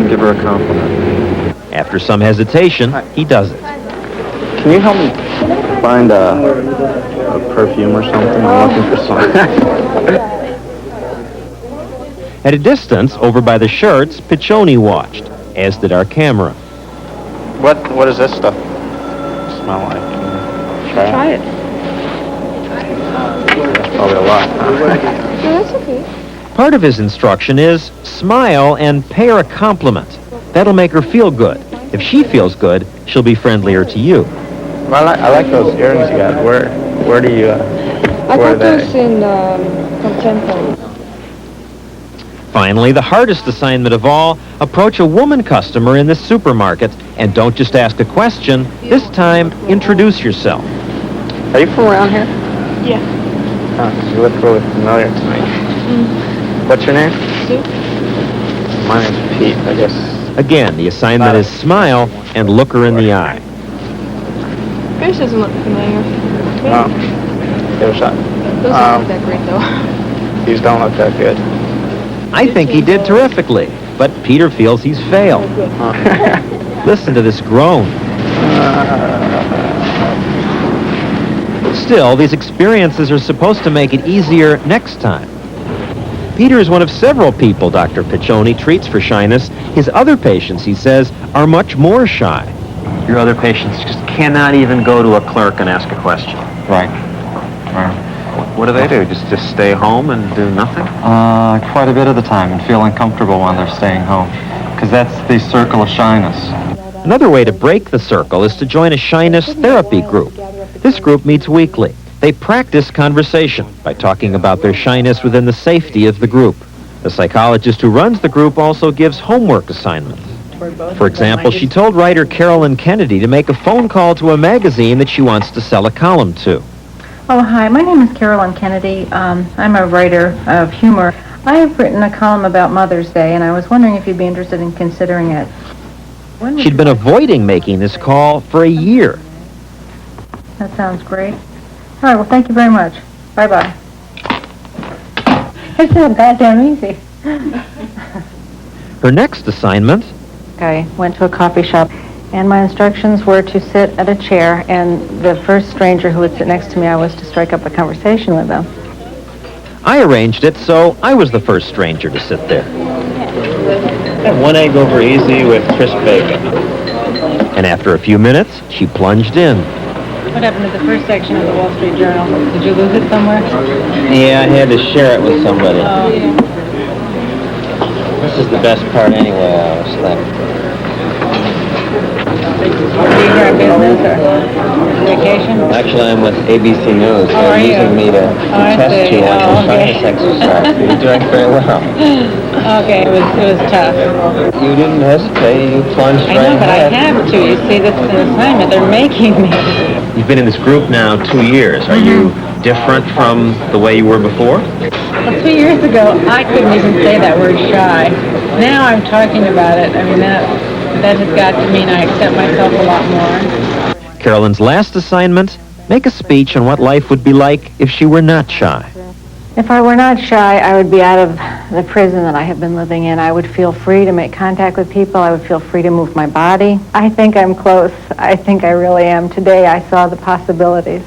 and give her a compliment. After some hesitation, he does it. Can you help me find a perfume or something? I'm looking for some. At a distance, over by the shirts, Piccioni watched, as did our camera. What does this stuff smell like? Try it. That's probably a lot. No, that's okay. Part of his instruction is smile and pay her a compliment. That'll make her feel good. If she feels good, she'll be friendlier to you. Well, I like those earrings you got. Where do you? I got those in Contempo. Finally, the hardest assignment of all, approach a woman customer in the supermarket and don't just ask a question. This time, introduce yourself. Are you from around here? Yeah. Oh, 'cause you look really familiar to me. What's your name? Sue. My name's Pete, I guess. Again, the assignment is smile and look her in the eye. Yours doesn't look familiar. Oh. Give it a shot. Those don't look that great, though. These don't look that good. I think he did terrifically, but Peter feels he's failed. Listen to this groan. Still, these experiences are supposed to make it easier next time. Peter is one of several people Dr. Piccioni treats for shyness. His other patients, he says, are much more shy. Your other patients just cannot even go to a clerk and ask a question. Right. What do they do? Just stay home and do nothing? Quite a bit of the time, and feel uncomfortable when they're staying home, because that's the circle of shyness. Another way to break the circle is to join a shyness therapy group. This group meets weekly. They practice conversation by talking about their shyness within the safety of the group. The psychologist who runs the group also gives homework assignments. For example, she told writer Carolyn Kennedy to make a phone call to a magazine that she wants to sell a column to. Oh, hi. My name is Carolyn Kennedy. I'm a writer of humor. I have written a column about Mother's Day, and I was wondering if you'd be interested in considering it. She'd been avoiding making this call for a year. That sounds great. All right, well, thank you very much. Bye-bye. It's so goddamn easy. Her next assignment... I went to a coffee shop, and my instructions were to sit at a chair, and the first stranger who would sit next to me, I was to strike up a conversation with them. I arranged it so I was the first stranger to sit there. Have 1 egg over easy with crisp bacon. And after a few minutes, she plunged in. What happened to the first section of the Wall Street Journal? Did you lose it somewhere? Yeah, I had to share it with somebody. Oh. This is the best part anyway, I was thinking. Are you here on business or vacation? Actually, I'm with ABC News. Oh, are They're you? using me to I test see. you on Oh, your okay. shyness exercise. You're doing very well. Okay, it was tough. You didn't hesitate. You plunged I right know, but I ahead. have to. You see, this is an assignment. They're making me. You've been in this group now 2 years. Are you different from the way you were before? Well, 2 years ago, I couldn't even say that word shy. Now I'm talking about it. I mean, that has got to mean I accept myself a lot more. Carolyn's last assignment, make a speech on what life would be like if she were not shy. If I were not shy, I would be out of the prison that I have been living in. I would feel free to make contact with people. I would feel free to move my body. I think I'm close. I think I really am. Today I saw the possibilities.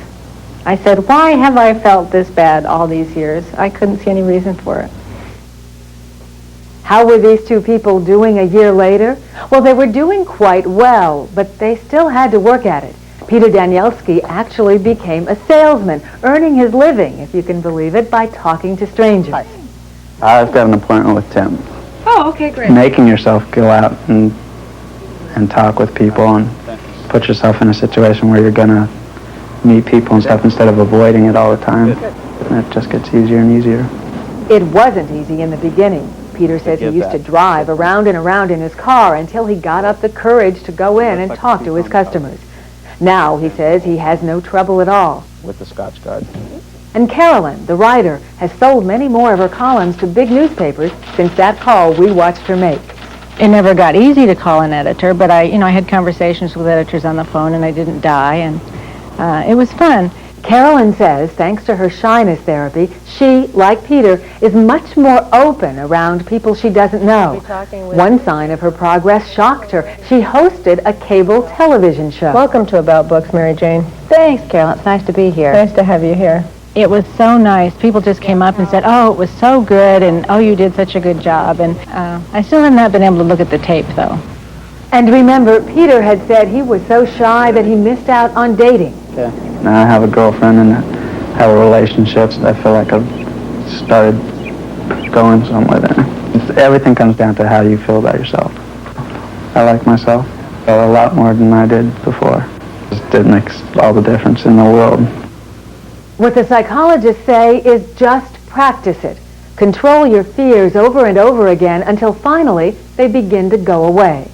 I said, why have I felt this bad all these years? I couldn't see any reason for it. How were these two people doing a year later? Well, they were doing quite well, but they still had to work at it. Peter Danielski actually became a salesman, earning his living, if you can believe it, by talking to strangers. I've got an appointment with Tim. Oh, okay, great. Making yourself go out and talk with people and put yourself in a situation where you're going to meet people and stuff instead of avoiding it all the time. And it just gets easier and easier. It wasn't easy in the beginning. Peter says he used to drive around and around in his car until he got up the courage to go in and talk to his customers. Now, he says, he has no trouble at all. With the Scotch Guard. And Carolyn, the writer, has sold many more of her columns to big newspapers since that call we watched her make. It never got easy to call an editor, but I had conversations with editors on the phone, and I didn't die, and it was fun. Carolyn says, thanks to her shyness therapy, she, like Peter, is much more open around people she doesn't know. One sign of her progress shocked her. She hosted a cable television show. Welcome to About Books, Mary Jane. Thanks, Carolyn. It's nice to be here. Nice to have you here. It was so nice. People just came up and said, oh, it was so good, and oh, you did such a good job. And I still have not been able to look at the tape, though. And remember, Peter had said he was so shy that he missed out on dating. Yeah. Now I have a girlfriend and have a relationship. So I feel like I've started going somewhere there. Everything comes down to how you feel about yourself. I like myself a lot more than I did before. It makes all the difference in the world. What the psychologists say is just practice it. Control your fears over and over again until finally they begin to go away.